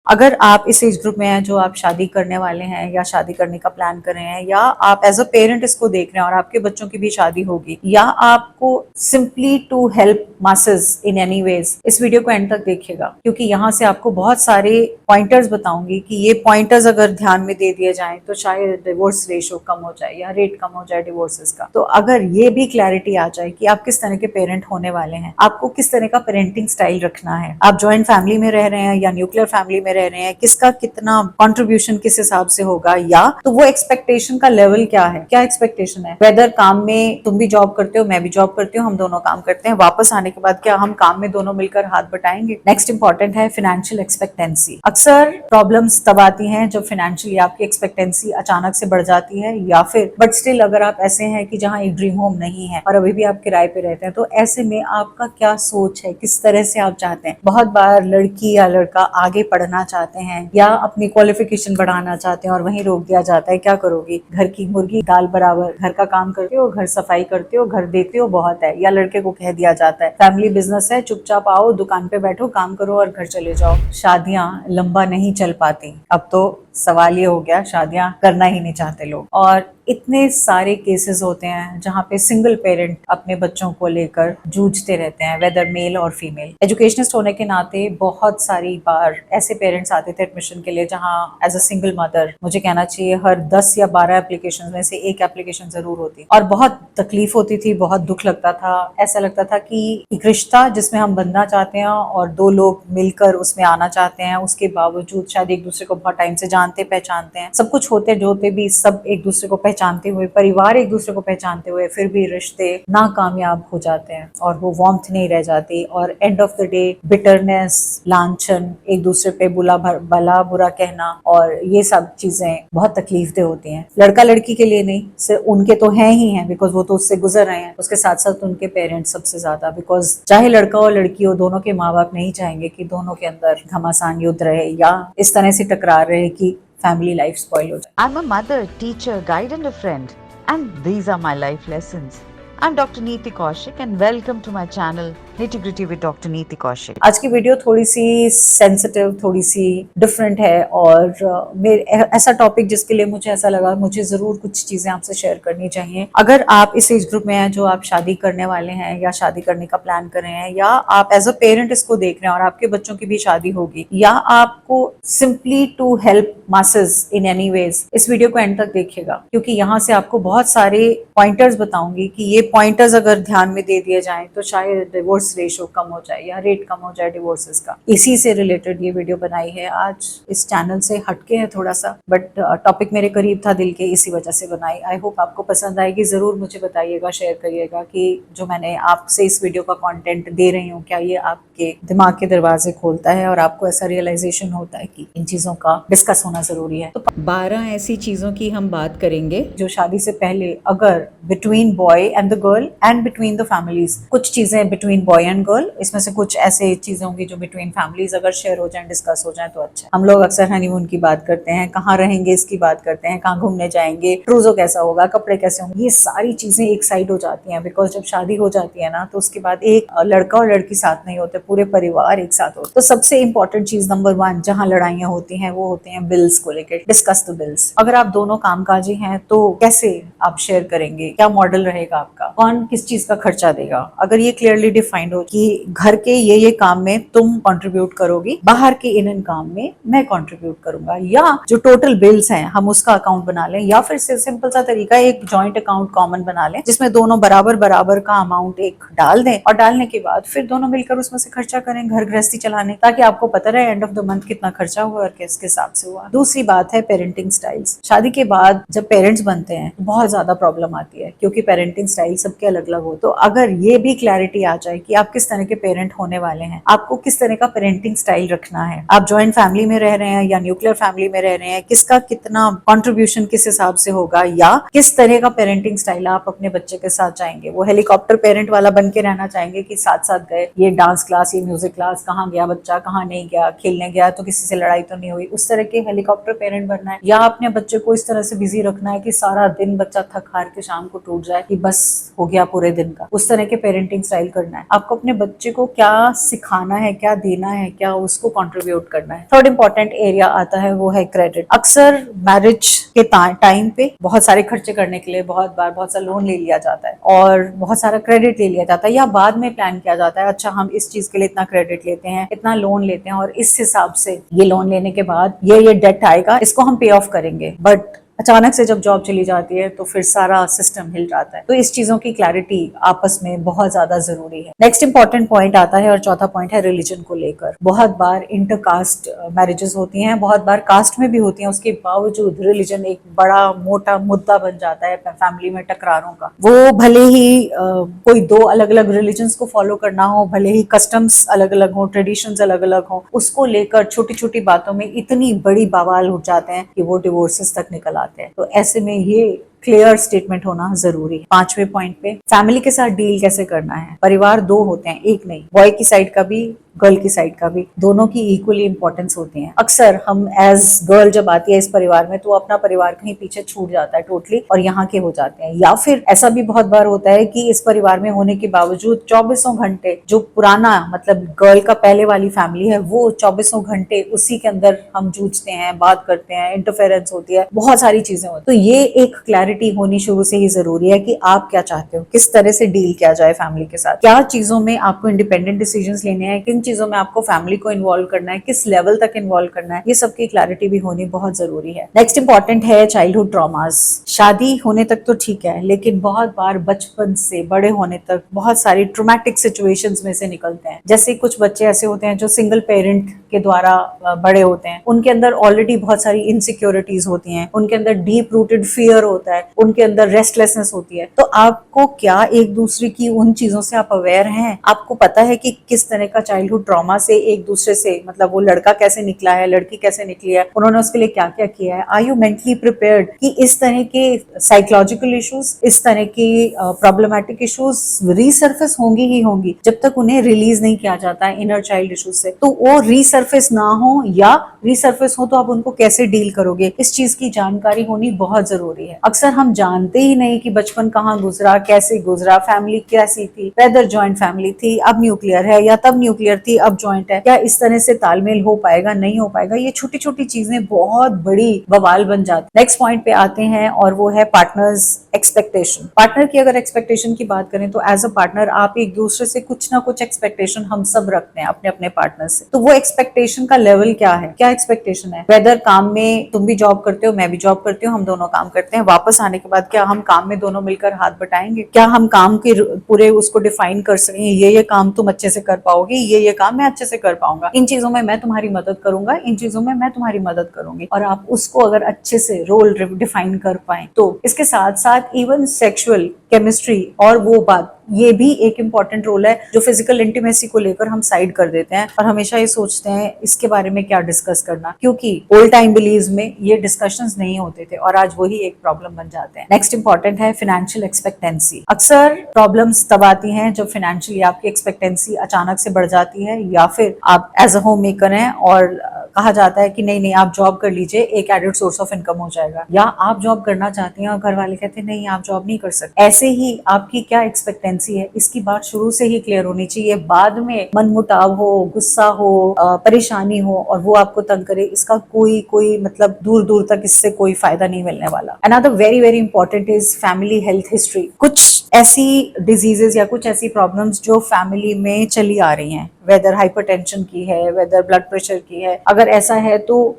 अगर आप इस एज ग्रुप में हैं जो आप शादी करने वाले हैं या शादी करने का प्लान कर रहे हैं या आप एज अ पेरेंट इसको देख रहे हैं और आपके बच्चों की भी शादी होगी या आपको simply to help masses in any ways, इस वीडियो को एंड तक देखिएगा क्योंकि यहाँ से आपको बहुत सारे पॉइंटर्स बताऊंगी कि ये पॉइंटर्स अगर ध्यान में दे दिए जाएं तो शायद डिवोर्स रेशो कम हो जाए या रेट कम हो जाए डिवोर्सेस का। तो अगर ये भी क्लैरिटी आ जाए कि आप किस तरह के पेरेंट होने वाले हैं, आपको किस तरह का पेरेंटिंग स्टाइल रखना है, आप ज्वाइंट फैमिली में रह रहे हैं या न्यूक्लियर फैमिली में रह रहे हैं, किसका कितना कंट्रीब्यूशन किस हिसाब से होगा, या तो वो एक्सपेक्टेशन का लेवल क्या है, क्या एक्सपेक्टेशन है, वेदर काम में तुम भी जॉब करते हो मैं भी जॉब करती हूँ, हम दोनों काम करते हैं, वापस आने के बाद क्या हम काम में दोनों मिलकर हाथ बटाएंगे। नेक्स्ट इंपॉर्टेंट है फाइनेंशियल एक्सपेक्टेंसी। अक्सर प्रॉब्लम्स तब आती हैं जब फाइनेंशियली आपकी एक्सपेक्टेंसी अचानक से बढ़ जाती है या फिर बट स्टिल अगर आप ऐसे हैं कि जहाँ एक ड्रीम होम नहीं है और अभी भी आप किराए पे रहते हैं, तो ऐसे में आपका क्या सोच है, किस तरह से आप चाहते हैं। बहुत बार लड़की या लड़का आगे पढ़ना चाहते हैं या अपनी क्वालिफिकेशन बढ़ाना चाहते हैं और वहीं रोक दिया जाता है, क्या करोगी, घर की मुर्गी दाल बराबर, घर का काम करते हो, घर सफाई करते हो, घर देखते हो, बहुत है। या लड़के को कह दिया जाता है फैमिली बिजनेस है, चुपचाप आओ दुकान पे बैठो काम करो और घर चले जाओ। शादियां लंबा नहीं चल पाती। अब तो सवाल ये हो गया शादियां करना ही नहीं चाहते लोग, और इतने सारे केसेस होते हैं जहाँ पे सिंगल पेरेंट अपने बच्चों को लेकर जूझते रहते हैं, वेदर मेल और फीमेल। एजुकेशनिस्ट होने के नाते बहुत सारी बार ऐसे पेरेंट्स आते थे एडमिशन के लिए जहाँ एज अ सिंगल मदर मुझे कहना चाहिए हर 10 या 12 एप्लीकेशन में से एक एप्लीकेशन जरूर होती और बहुत तकलीफ होती थी, बहुत दुख लगता था। ऐसा लगता था कि एक रिश्ता जिसमें हम बनना चाहते हैं और दो लोग मिलकर उसमें आना चाहते हैं, उसके बावजूद शायद एक दूसरे को बहुत टाइम से जानते पहचानते हैं, सब कुछ होते जोते भी सब एक दूसरे को पहचानते हुए, परिवार एक दूसरे को पहचानते हुए, फिर भी रिश्ते नाकामयाब हो जाते हैं और वो वार्मथ नहीं रह जाती और end of the day bitterness, लांछन, एक दूसरे पे भला बुरा कहना और ये सब चीजें बहुत तकलीफदेह होती हैं। लड़का लड़की के लिए नहीं, सिर्फ उनके तो हैं ही हैं बिकॉज वो तो उससे गुजर रहे हैं, उसके साथ साथ उनके पेरेंट्स सबसे ज्यादा, बिकॉज चाहे लड़का हो लड़की हो दोनों के माँ बाप नहीं चाहेंगे कि दोनों के अंदर घमासान युद्ध रहे या इस तरह से टकरार रहे कि family life spoil हो जाए। I'm a mother, teacher, guide and a friend, and these are my life lessons. I'm Dr. Neeti Kaushik and welcome to my channel Nitty Gritty with Dr. Neeti Kaushik. आज की video थोड़ी सी sensitive, थोड़ी सी different है और मेरे ऐसा topic जिसके लिए मुझे ऐसा लगा मुझे जरूर कुछ चीजें आपसे शेयर करनी चाहिए। अगर आप इस एज ग्रुप में हैं जो आप शादी करने वाले हैं या शादी करने का प्लान कर रहे हैं या आप एज अ पेरेंट इसको देख रहे हैं और आपके बच्चों की भी शादी होगी या आपको simply to help masses in any ways, इस वीडियो को एंड तक देखिएगा क्योंकि यहाँ से आपको बहुत सारे पॉइंटर्स बताऊंगी कि ये पॉइंटर्स अगर ध्यान में दे दिए जाएं तो शायद डिवोर्स रेशो कम हो जाए या रेट कम हो जाए डिवोर्सेस का। इसी से रिलेटेड ये वीडियो बनाई है। आज इस चैनल से हटके है थोड़ा सा, बट टॉपिक मेरे करीब था दिल के, इसी वजह से बनाई। आई होप आपको पसंद आएगी। जरूर मुझे बताइएगा, शेयर करिएगा कि जो मैंने आपसे इस वीडियो का कंटेंट दे रही हूँ क्या ये आपके दिमाग के दरवाजे खोलता है और आपको ऐसा रियलाइजेशन होता है कि इन चीजों का डिस्कस होना जरूरी है। तो 12 ऐसी चीजों की हम बात करेंगे जो शादी से पहले अगर between boy and the girl and between the families, कुछ चीजें बिटवीन बॉय एंड गर्ल, इसमें से कुछ ऐसे चीजें होंगी जो बिटवीन फैमिलीज अगर शेयर हो जाए, डिस्कस हो जाए तो अच्छा। हम लोग अक्सर हनीमून की बात करते हैं, कहाँ रहेंगे इसकी बात करते हैं, कहाँ घूमने जाएंगे, क्रूजो कैसा होगा, कपड़े कैसे होंगे, ये सारी चीजें एक साइड हो जाती हैं बिकॉज जब शादी हो जाती है ना तो उसके बाद एक लड़का और लड़की साथ नहीं होते, पूरे परिवार एक साथ होते। तो सबसे इंपॉर्टेंट चीज नंबर 1 जहाँ लड़ाइयाँ होती हैं वो होते हैं बिल्स को लेकर। Discuss the bills. अगर आप दोनों कामकाजी हैं तो कैसे आप शेयर करेंगे, क्या मॉडल रहेगा आपका, कौन किस चीज का खर्चा देगा। अगर ये क्लियरली डिफाइंड हो कि घर के ये काम में तुम कंट्रीब्यूट करोगी, बाहर के इन काम में मैं कंट्रीब्यूट करूंगा, या जो टोटल बिल्स हैं हम उसका अकाउंट बना लें, या फिर सिंपल सा तरीका एक जॉइंट अकाउंट कॉमन बना लें जिसमें दोनों बराबर बराबर का अमाउंट एक डाल दें और डालने के बाद फिर दोनों मिलकर उसमें से खर्चा करें घर गृहस्थी चलाने, ताकि आपको पता रहे एंड ऑफ द मंथ कितना खर्चा हुआ और किस हिसाब से हुआ। दूसरी बात है पेरेंटिंग स्टाइल्स। शादी के बाद जब पेरेंट्स बनते हैं बहुत ज्यादा प्रॉब्लम आती है क्योंकि पेरेंटिंग स्टाइल सबके अलग अलग हो। तो अगर ये भी क्लैरिटी आ जाए कि आप किस तरह के पेरेंट होने वाले हैं, आपको किस तरह का पेरेंटिंग स्टाइल रखना है, आप ज्वाइंट फैमिली में रह रहे हैं या न्यूक्लियर फैमिली में रह रहे हैं, किसका कितना कंट्रीब्यूशन किस हिसाब से होगा, या किस तरह का पेरेंटिंग स्टाइल आप अपने बच्चे के साथ चाहेंगे। वो हेलीकॉप्टर पेरेंट वाला बन के रहना चाहेंगे कि साथ साथ गए, ये डांस क्लास, ये म्यूजिक क्लास, कहाँ गया बच्चा, कहाँ नहीं गया, खेलने गया तो किसी से लड़ाई तो नहीं हुई, उस तरह के हेलीकॉप्टर पेरेंट बनना है, या अपने बच्चे को इस तरह से बिजी रखना है कि सारा दिन बच्चा थक हार के शाम को टूट जाए कि बस हो गया पूरे दिन का, उस तरह के पेरेंटिंग स्टाइल करना है। आपको अपने बच्चे को क्या सिखाना है, क्या देना है, क्या उसको कंट्रीब्यूट करना है। थर्ड इंपॉर्टेंट एरिया आता है वो है क्रेडिट। अक्सर मैरिज के टाइम पे बहुत सारे खर्चे करने के लिए बहुत बार बहुत सा लोन ले लिया जाता है और बहुत सारा क्रेडिट ले लिया जाता है, या बाद में प्लान किया जाता है अच्छा हम इस चीज के लिए इतना क्रेडिट लेते हैं, इतना लोन लेते हैं और इस हिसाब से ये लोन लेने के बाद ये डेट आएगा, इसको हम पे ऑफ करेंगे। बट अचानक से जब जॉब चली जाती है तो फिर सारा सिस्टम हिल जाता है। तो इस चीजों की क्लैरिटी आपस में बहुत ज्यादा जरूरी है। नेक्स्ट इंपॉर्टेंट पॉइंट आता है और चौथा पॉइंट है रिलीजन को लेकर। बहुत बार इंटरकास्ट मैरिजेस होती हैं, बहुत बार कास्ट में भी होती हैं, उसके बावजूद रिलीजन एक बड़ा मोटा मुद्दा बन जाता है फैमिली में टकरारों का। वो भले ही कोई दो अलग अलग रिलीजन्स को फॉलो करना हो, भले ही कस्टम्स अलग अलग हो, ट्रेडिशंस अलग अलग हो, उसको लेकर छोटी छोटी बातों में इतनी बड़ी बवाल उठ जाते हैं कि वो डिवोर्सेस तक निकल आते हैं। तो ऐसे में ये क्लियर स्टेटमेंट होना जरूरी है। पांचवें पॉइंट पे फैमिली के साथ डील कैसे करना है। परिवार दो होते हैं, एक नहीं, बॉय की साइड का भी गर्ल की साइड का भी, दोनों की इक्वली इंपॉर्टेंस होती है। अक्सर हम एज गर्ल जब आती है इस परिवार में तो अपना परिवार कहीं पीछे छूट जाता है टोटली और यहाँ के हो जाते हैं, या फिर ऐसा भी बहुत बार होता है कि इस परिवार में होने के बावजूद 24 घंटे जो पुराना मतलब गर्ल का पहले वाली फैमिली है वो 24 घंटे उसी के अंदर हम जूझते हैं, बात करते हैं, इंटरफेरेंस होती है, बहुत सारी चीजें होती है। तो ये एक क्लैरिटी होनी शुरू से ही जरूरी है कि आप क्या चाहते हो, किस तरह से डील किया जाए फैमिली के साथ, क्या चीजों में आपको इंडिपेंडेंट डिसीजंस लेने हैं, किन चीजों में आपको फैमिली को इन्वॉल्व करना है, किस लेवल तक इन्वॉल्व करना है, ये सबकी क्लैरिटी भी होनी बहुत जरूरी है। नेक्स्ट इंपॉर्टेंट है चाइल्डहुड ट्रॉमास। शादी होने तक तो ठीक है, लेकिन बहुत बार बचपन से बड़े होने तक बहुत सारी ट्रॉमेटिक सिचुएशंस में से निकलते हैं। जैसे कुछ बच्चे ऐसे होते हैं जो सिंगल पेरेंट के द्वारा बड़े होते हैं, उनके अंदर ऑलरेडी बहुत सारी इनसिक्योरिटीज होती हैं, उनके अंदर डीप रूटेड फियर होता है, उनके अंदर रेस्टलेसनेस होती है। तो आपको क्या एक दूसरे की उन चीजों से आप अवेयर हैं, आपको पता है कि किस तरह का चाइल्डहुड ट्रॉमा से एक दूसरे से मतलब वो लड़का कैसे निकला है, लड़की कैसे निकली है, उन्होंने उसके लिए क्या क्या किया है। आर यू मेंटली प्रिपेयर्ड कि इस तरह के साइकोलॉजिकल इश्यूज, इस तरह की प्रॉब्लमैटिक इश्यूज रीसर्फेस होंगी ही होंगी जब तक उन्हें रिलीज नहीं किया जाता है इनर चाइल्ड इश्यूज से। तो वो रीसर्फेस ना हो या रीसर्फेस हो तो आप उनको कैसे डील करोगे, इस चीज की जानकारी होनी बहुत जरूरी है। अक्सर हम जानते ही नहीं कि बचपन कहाँ गुजरा, कैसे गुजरा, फैमिली कैसी थी, वेदर जॉइंट फैमिली थी अब न्यूक्लियर है या तब न्यूक्लियर थी अब जॉइंट है, क्या इस तरह से तालमेल हो पाएगा, नहीं हो पाएगा। ये छोटी छोटी चीजें बहुत बड़ी बवाल बन जाती। नेक्स्ट पॉइंट पे आते हैं और वो है पार्टनर्स एक्सपेक्टेशन। पार्टनर की अगर एक्सपेक्टेशन की बात करें तो एज अ पार्टनर आप एक दूसरे से कुछ ना कुछ एक्सपेक्टेशन हम सब रखते हैं अपने अपने पार्टनर से। तो वो एक्सपेक्टेशन का लेवल क्या है, क्या एक्सपेक्टेशन है। वेदर काम में तुम भी जॉब करते हो, मैं भी जॉब करती हूँ, हम दोनों काम करते हैं, वापस आने के बाद क्या हम काम में दोनों मिलकर हाथ बटाएंगे, क्या हम काम के पूरे उसको डिफाइन कर सकें, ये काम तुम अच्छे से कर पाओगे, ये काम मैं अच्छे से कर पाऊंगा, इन चीजों में मैं तुम्हारी मदद करूंगा, इन चीजों में मैं तुम्हारी मदद करूंगी, और आप उसको अगर अच्छे से रोल डिफाइन कर पाए। तो इसके साथ साथ इवन सेक्सुअल केमिस्ट्री और वो बात, ये भी एक इम्पॉर्टेंट रोल है जो फिजिकल इंटीमेसी को लेकर हम साइड कर देते हैं और हमेशा ये सोचते हैं इसके बारे में क्या डिस्कस करना, क्योंकि ओल्ड टाइम बिलीव्स में ये डिस्कशंस नहीं होते थे और आज वही एक प्रॉब्लम बन जाते हैं। नेक्स्ट इंपॉर्टेंट है फाइनेंशियल एक्सपेक्टेंसी। अक्सर प्रॉब्लम्स तब आती हैं जब फाइनेंशियली आपकी एक्सपेक्टेंसी अचानक से बढ़ जाती है, या फिर आप एज अ होम मेकर हैं और कहा जाता है कि नहीं आप जॉब कर लीजिए, एक एडेड सोर्स ऑफ इनकम हो जाएगा, या आप जॉब करना चाहती हैं और घर वाले कहते हैं नहीं आप जॉब नहीं कर सकते। ऐसे ही आपकी क्या एक्सपेक्टेंसी है, इसकी बात शुरू से ही क्लियर होनी चाहिए। बाद में मनमुटाव हो, गुस्सा हो, परेशानी हो और वो आपको तंग करे, इसका कोई मतलब दूर दूर तक इससे कोई फायदा नहीं मिलने वाला। Another very very important is family health history. कुछ ऐसी डिजीजेस या कुछ ऐसी प्रॉब्लम्स जो फैमिली में चली आ रही हैं, वेदर हाइपरटेंशन की है, वेदर ब्लड प्रेशर की है, अगर ऐसा है तो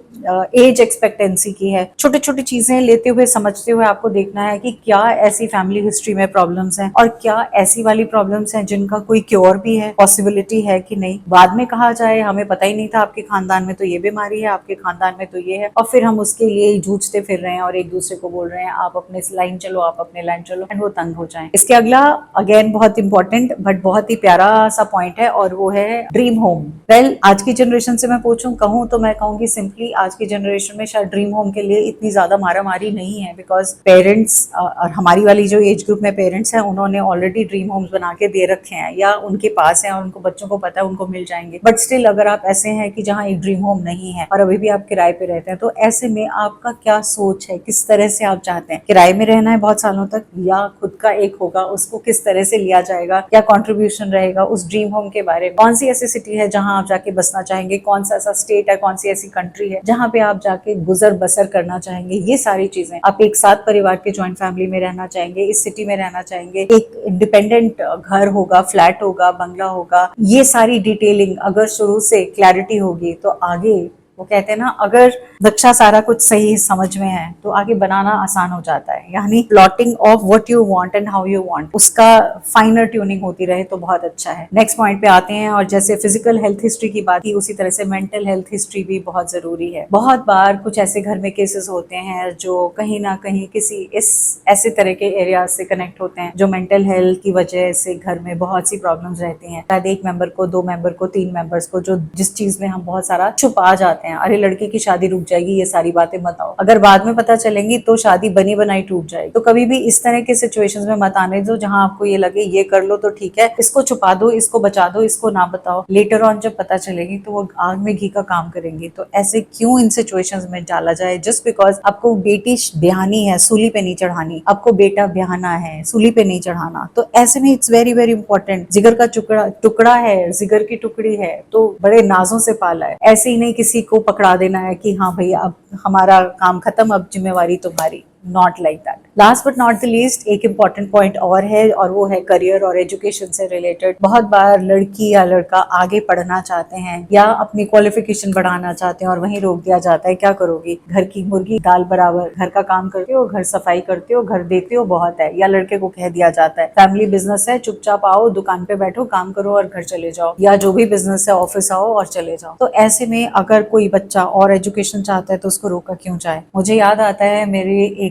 एज एक्सपेक्टेंसी की है, छोटी छोटी चीजें लेते हुए समझते हुए आपको देखना है कि क्या ऐसी फैमिली हिस्ट्री में प्रॉब्लम्स हैं और क्या ऐसी वाली प्रॉब्लम्स हैं जिनका कोई क्योर भी है, पॉसिबिलिटी है कि नहीं। बाद में कहा जाए हमें पता ही नहीं था आपके खानदान में तो ये बीमारी है, आपके खानदान में तो ये है, और फिर हम उसके लिए जूझते फिर रहे हैं और एक दूसरे को बोल रहे हैं आप अपने लाइन चलो, आप अपने लाइन चलो, एंड वो तंग हो जाए। इसके अगला अगेन बहुत इंपॉर्टेंट बट बहुत ही प्यारा सा पॉइंट है और वो है ड्रीम होम। वेल आज की जनरेशन से मैं कहूँ तो मैं कहूँगी सिंपली आज आज की जनरेशन में शायद ड्रीम होम के लिए इतनी ज्यादा मारामारी नहीं है, बिकॉज पेरेंट्स और हमारी वाली जो एज ग्रुप में पेरेंट्स हैं उन्होंने ऑलरेडी ड्रीम होम्स बना के दे रखे हैं या उनके पास है और उनको बच्चों को पता है उनको मिल जाएंगे। बट स्टिल अगर आप ऐसे हैं कि जहाँ एक ड्रीम होम नहीं है और अभी भी आप किराए पे रहते हैं, तो ऐसे में आपका क्या सोच है, किस तरह से आप चाहते हैं किराए में रहना है बहुत सालों तक या खुद का एक होगा, उसको किस तरह से लिया जाएगा, क्या कंट्रीब्यूशन रहेगा उस ड्रीम होम के बारे में, कौन सी ऐसी सिटी है जहां आप जाके बसना चाहेंगे, कौन सा ऐसा स्टेट है, कौन सी ऐसी कंट्री है जहां पे आप जाके गुजर बसर करना चाहेंगे। ये सारी चीजें आप एक साथ परिवार के ज्वाइंट फैमिली में रहना चाहेंगे, इस सिटी में रहना चाहेंगे, एक इंडिपेंडेंट घर होगा, फ्लैट होगा, बंगला होगा, ये सारी डिटेलिंग अगर शुरू से क्लैरिटी होगी तो आगे वो कहते हैं ना, अगर नक्शा सारा कुछ सही समझ में है तो आगे बनाना आसान हो जाता है। यानी plotting of what you want and how you want, उसका फाइनर ट्यूनिंग होती रहे तो बहुत अच्छा है। नेक्स्ट पॉइंट पे आते हैं, और जैसे फिजिकल हेल्थ हिस्ट्री की बात की उसी तरह से मेंटल हेल्थ हिस्ट्री भी बहुत जरूरी है। बहुत बार कुछ ऐसे घर में केसेस होते हैं जो कहीं ना कहीं किसी इस ऐसे तरह के एरिया से कनेक्ट होते हैं जो मेंटल हेल्थ की वजह से घर में बहुत सी प्रॉब्लम्स रहती हैं। शायद एक मेंबर को, दो मेंबर को, तीन मेंबर्स को, जो जिस चीज में हम बहुत सारा छुपा जाते हैं, अरे लड़के की शादी रुक जाएगी, ये सारी बातें मत आओ, अगर बाद में पता चलेंगी तो शादी बनी बनाई टूट जाएगी। तो कभी भी इस तरह के सिचुएशंस में मत आने दो जहां आपको ये लगे ये कर लो तो ठीक है, इसको छुपा दो, इसको बचा दो, इसको ना बताओ, लेटर ऑन जब पता चलेगी तो वो आग में घी का काम करेंगी। तो ऐसे क्यों इन सिचुएशंस में डाला जाए जस्ट बिकॉज आपको बेटी ब्याहनी है, सूली पे नहीं चढ़ानी, आपको बेटा ब्याहना है, सूली पे नहीं चढ़ाना। तो ऐसे में इट्स वेरी वेरी इंपॉर्टेंट, जिगर का टुकड़ा है, जिगर की टुकड़ी है तो बड़े नाजों से पाला है। ऐसे ही नहीं किसी को पकड़ा देना है कि हाँ भैया अब हमारा काम खत्म, अब जिम्मेवारी तुम्हारी। Not like that. Last but not the least एक इम्पॉर्टेंट पॉइंट और है, और वो है करियर और एजुकेशन से रिलेटेड। बहुत बार लड़की या लड़का आगे पढ़ना चाहते हैं या अपनी क्वालिफिकेशन बढ़ाना चाहते हैं और वहीं रोक दिया जाता है, क्या करोगी, घर की मुर्गी दाल बराबर, घर का काम करते हो, घर सफाई करते हो, घर देते हो, बहुत है। या लड़के को कह दिया जाता है फैमिली बिजनेस है, चुपचाप आओ, दुकान पे बैठो, काम करो और घर चले जाओ, या जो भी बिजनेस है ऑफिस आओ और चले जाओ। तो ऐसे में अगर कोई बच्चा और एजुकेशन चाहता है तो उसको रोका क्यों जाए। मुझे याद आता है मेरे एक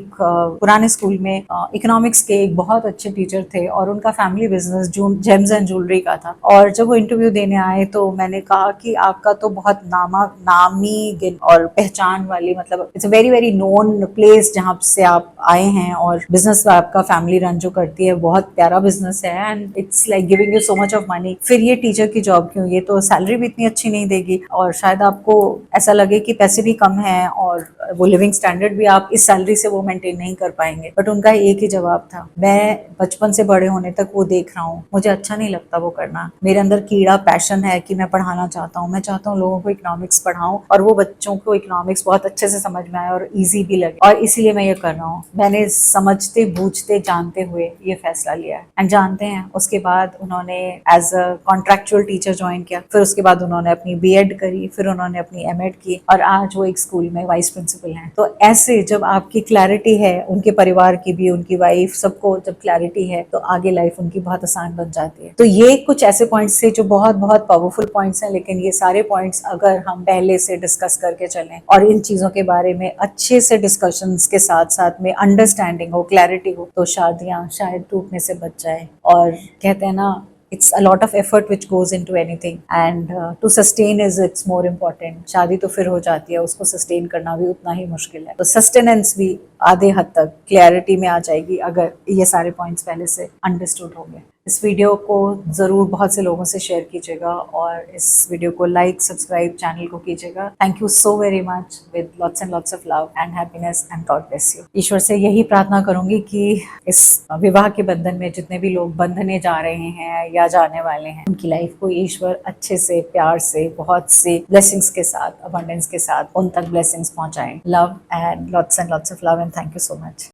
पुराने स्कूल में इकोनॉमिक्स के एक बहुत अच्छे टीचर थे और उनका family business James and jewellery का था। और जब वो इंटरव्यू देने आए तो मैंने कहा कि आपका तो बहुत नामी और पहचान वाली, मतलब it's a very very known place जहाँ से आप आए हैं और बिजनेस आपका फैमिली रन जो करती है बहुत प्यारा बिजनेस है and it's like giving you so much of money, फिर ये टीचर की जॉब क्यों, ये तो सैलरी भी इतनी अच्छी नहीं देगी और शायद आपको ऐसा लगे कि पैसे भी कम है और वो लिविंग स्टैंडर्ड भी आप इस सैलरी से वो मेंटेन नहीं कर पाएंगे। बट उनका एक ही जवाब था, मैं बचपन से बड़े होने तक वो देख रहा हूँ, मुझे अच्छा नहीं लगता वो करना, मेरे अंदर कीड़ा पैशन है कि मैं पढ़ाना चाहता हूँ, मैं चाहता हूँ लोगों को इकोनॉमिक्स पढ़ाऊं और वो बच्चों को इकोनॉमिक्स बहुत अच्छे से समझ में आए और ईजी भी लगे, और इसीलिए मैं ये कर रहा हूँ। मैंने समझते बूझते जानते हुए ये फैसला लिया है। एंड जानते हैं उसके बाद उन्होंने as a contractual teacher join किया, फिर उसके बाद उन्होंने अपनी बीएड करी, फिर उन्होंने अपनी एमएड की और आज वो एक स्कूल में वाइस प्रिंसिपल हैं। तो ऐसे जब आपकी क्लैरिटी है, उनके परिवार की भी, उनकी वाइफ, सबको जब क्लैरिटी है तो आगे लाइफ उनकी बहुत आसान बन जाती है। तो ये कुछ ऐसे पॉइंट्स थे जो बहुत बहुत पावरफुल पॉइंट्स हैं, लेकिन ये सारे पॉइंट्स अगर हम पहले से डिस्कस करके चलें और इन चीजों के बारे में अच्छे से डिस्कशंस के साथ साथ में अंडरस्टैंडिंग हो, क्लैरिटी हो, तो शादियां शायद टूटने से बच जाए। और कहते हैं ना, it's a lot of effort which goes into anything and to sustain it's more important। शादी तो फिर हो जाती है, उसको सस्टेन करना भी उतना ही मुश्किल है। तो सस्टेनेंस भी आधे हद तक क्लैरिटी में आ जाएगी अगर ये सारे पॉइंट्स पहले से अंडरस्टूड होंगे। इस वीडियो को ज़रूर बहुत से लोगों से शेयर कीजिएगा और इस वीडियो को लाइक, सब्सक्राइब, चैनल को कीजिएगा। Thank you so very much with lots and lots of love and happiness and God bless you. ईश्वर से यही प्रार्थना करूंगी कि इस विवाह के बंधन में जितने भी लोग बंधने जा रहे हैं या जाने वाले हैं, उनकी लाइफ को ईश्वर अच्छे से, प्यार से, बहुत से ब्लेसिंग्स के साथ, अबंडेंस के साथ उन तक ब्लेसिंग्स पहुंचाएं। Love and lots of love and thank you so much.